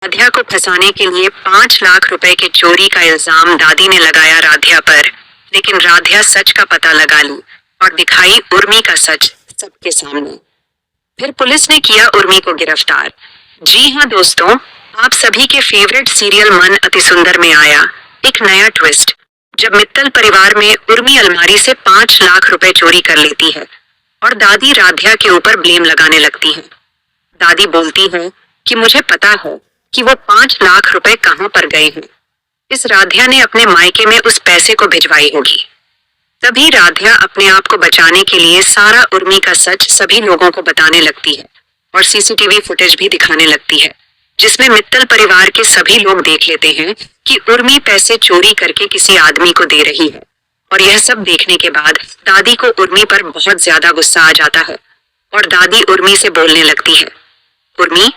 राध्या को फंसाने के लिए 5 लाख रुपए के चोरी का इल्जाम दादी ने लगाया राध्या पर, लेकिन राध्या सच का पता लगा ली और दिखाई उर्मी का सच सबके सामने। फिर पुलिस ने किया उर्मी को गिरफ्तार। जी हाँ दोस्तों, आप सभी के फेवरेट सीरियल मन अति सुंदर में आया एक नया ट्विस्ट, जब मित्तल परिवार में उर्मी अलमारी से 5 लाख रुपए चोरी कर लेती है और दादी राध्या के ऊपर ब्लेम लगाने लगती है। दादी बोलती है कि मुझे पता है कि वो 5 लाख रुपए कहाँ पर गए हैं। इस राध्या ने अपने मायके में उस पैसे को भिजवाई होगी। तभी राध्या अपने आप को बचाने के लिए सारा उर्मी का सच सभी लोगों को बताने लगती है और सीसीटीवी फुटेज भी दिखाने लगती है, जिसमें मित्तल परिवार के सभी लोग देख लेते हैं कि उर्मी पैसे चोरी करके किसी आदमी को दे रही है। और यह सब देखने के बाद दादी को उर्मी पर बहुत ज्यादा गुस्सा आ जाता है और दादी उर्मी से बोलने लगती है, उर्मी,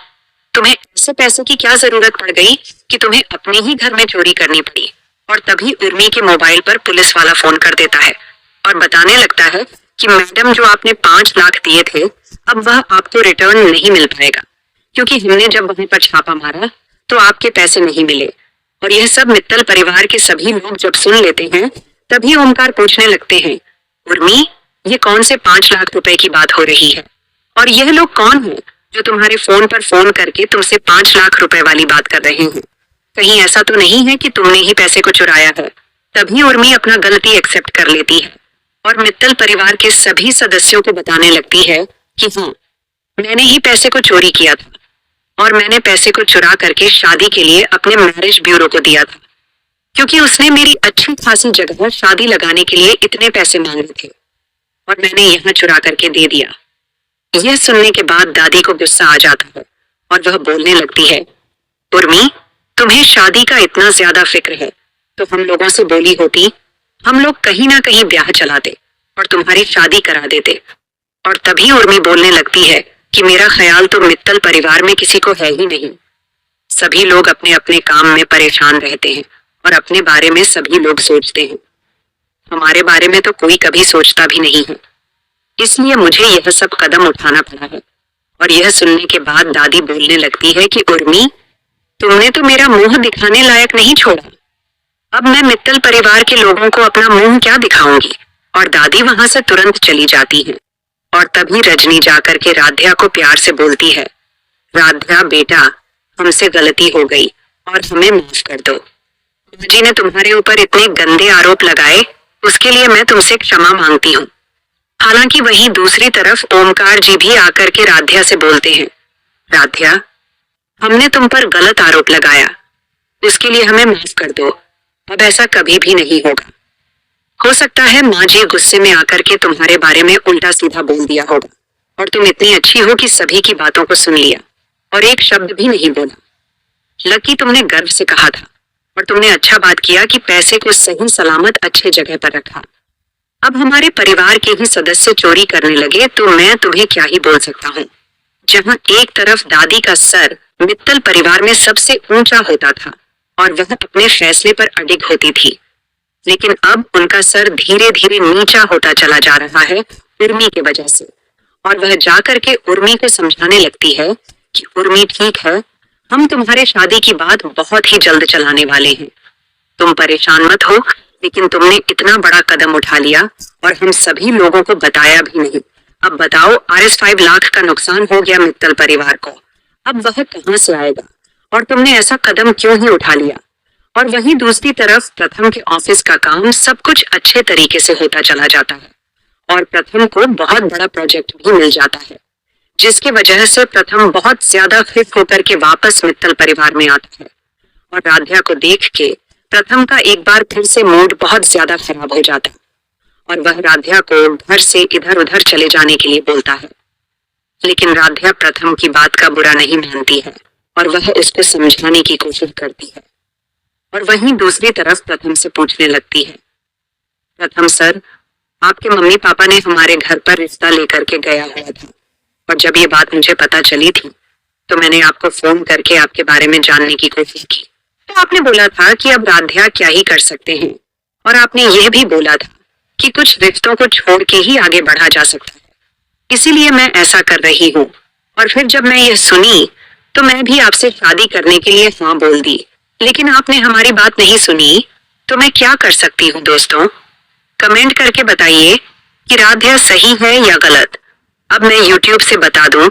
तुम्हें ऐसे पैसे की क्या जरूरत पड़ गई कि तुम्हें अपने ही घर में चोरी करनी पड़ी। और तभी उर्मी के मोबाइल पर पुलिस वाला फोन कर देता है और बताने लगता है कि मैडम, जो आपने 5 लाख दिए थे, अब वह आपको रिटर्न नहीं मिल पाएगा, क्योंकि हमने जब वहीं पर छापा मारा तो आपके पैसे नहीं मिले। और यह सब मित्तल परिवार के सभी लोग जब सुन लेते हैं, तभी ओमकार पूछने लगते हैं, उर्मी, ये कौन से 5 लाख रुपए की बात हो रही है और यह लोग कौन है जो तुम्हारे फोन पर फोन करके तुमसे 5 लाख रुपए वाली बात कर रहे हैं। कहीं ऐसा तो नहीं है कि तुमने ही पैसे को चुराया है। तभी उर्मी अपना गलती एक्सेप्ट कर लेती है और मित्तल परिवार के सभी सदस्यों को बताने लगती है कि हाँ, मैंने ही पैसे को चोरी किया था और मैंने पैसे को चुरा करके शादी के लिए अपने मैरिज ब्यूरो को दिया था, क्योंकि उसने मेरी अच्छी खासी जगह शादी लगाने के लिए इतने पैसे मांगे थे और मैंने यहाँ चुरा करके दे दिया। यह सुनने के बाद दादी को गुस्सा आ जाता है और वह बोलने लगती है, उर्मी, तुम्हें शादी का इतना ज्यादा फिक्र है तो हम लोगों से बोली होती, हम लोग कहीं ना कहीं ब्याह चलाते और तुम्हारी शादी करा देते। और तभी उर्मी बोलने लगती है कि मेरा ख्याल तो मित्तल परिवार में किसी को है ही नहीं। सभी लोग अपने अपने काम में परेशान रहते हैं और अपने बारे में सभी लोग सोचते हैं, हमारे बारे में तो कोई कभी सोचता भी नहीं है। इसलिए मुझे यह सब कदम उठाना पड़ा है। और यह सुनने के बाद दादी बोलने लगती है कि उर्मी, तुमने तो मेरा मुंह दिखाने लायक नहीं छोड़ा, अब मैं मित्तल परिवार के लोगों को अपना मुंह क्या दिखाऊंगी। और दादी वहां से तुरंत चली जाती है। और तभी रजनी जाकर के राध्या को प्यार से बोलती है, राध्या बेटा, हमसे गलती हो गई और हमें माफ कर दो। जी ने तुम्हारे ऊपर इतने गंदे आरोप लगाए, उसके लिए मैं तुमसे क्षमा मांगती हूँ। हालांकि वहीं दूसरी तरफ ओमकार जी भी आकर के राध्या से बोलते हैं, राध्या, हमने तुम पर गलत आरोप लगाया, उसके लिए हमें माफ कर दो, अब ऐसा कभी भी नहीं होगा। हो सकता है माँ जी गुस्से में आकर के तुम्हारे बारे में उल्टा सीधा बोल दिया होगा और तुम इतनी अच्छी हो कि सभी की बातों को सुन लिया और एक शब्द भी नहीं बोला। लकी, तुमने गर्व से कहा था और तुमने अच्छा बात किया कि पैसे को सही सलामत अच्छे जगह पर रखा। अब हमारे परिवार के ही सदस्य चोरी करने लगे तो मैं तुम्हें क्या ही बोल सकता हूँ। जहाँ एक तरफ दादी का सर मित्तल परिवार में सबसे ऊंचा होता था और वह अपने फैसले पर अडिग होती थी, लेकिन अब उनका सर धीरे धीरे नीचा होता चला जा रहा है उर्मी के वजह से। और वह जाकर के उर्मी को समझाने लगती है कि उर्मी ठीक है, हम तुम्हारे शादी की बात बहुत ही जल्द चलाने वाले हैं, तुम परेशान मत हो। लेकिन तुमने इतना बड़ा कदम उठा लिया और हम सभी लोगों को बताया भी नहीं। अब बताओ, RS 5 लाख का नुकसान हो गया मित्तल परिवार को, अब वह कहाँ से आएगा और तुमने ऐसा कदम क्यों ही उठा लिया। और वहीं दूसरी तरफ प्रथम के ऑफिस का काम सब कुछ अच्छे तरीके से होता चला जाता है और प्रथम को बहुत बड़ा प्रोजेक्ट भी मिल जाता है, जिसके वजह से प्रथम बहुत ज्यादा खुश होकर के वापस मित्तल परिवार में आता है। और राध्या को देख के प्रथम का एक बार फिर से मूड बहुत ज्यादा खराब हो जाता है और वह राध्या को घर से इधर उधर चले जाने के लिए बोलता है। लेकिन राध्या प्रथम की बात का बुरा नहीं मानती है और वह उसको समझाने की कोशिश करती है। और वहीं दूसरी तरफ प्रथम से पूछने लगती है, प्रथम सर, आपके मम्मी पापा ने हमारे घर पर रिश्ता लेकर के गया हुआ था और जब ये बात मुझे पता चली थी तो मैंने आपको फोन करके आपके बारे में जानने की कोशिश की। तो आपने बोला था कि अब राध्या क्या ही कर सकते हैं और आपने यह भी बोला था कि कुछ रिश्तों को छोड़ के ही आगे बढ़ा जा सकता है, इसीलिए मैं ऐसा कर रही हूँ। और फिर जब मैं यह सुनी तो मैं भी आपसे शादी करने के लिए हाँ बोल दी, लेकिन आपने हमारी बात नहीं सुनी, तो मैं क्या कर सकती हूँ दोस्तों? कमेंट करके बताइए कि राध्या सही है या गलत। अब मैं YouTube से बता दूं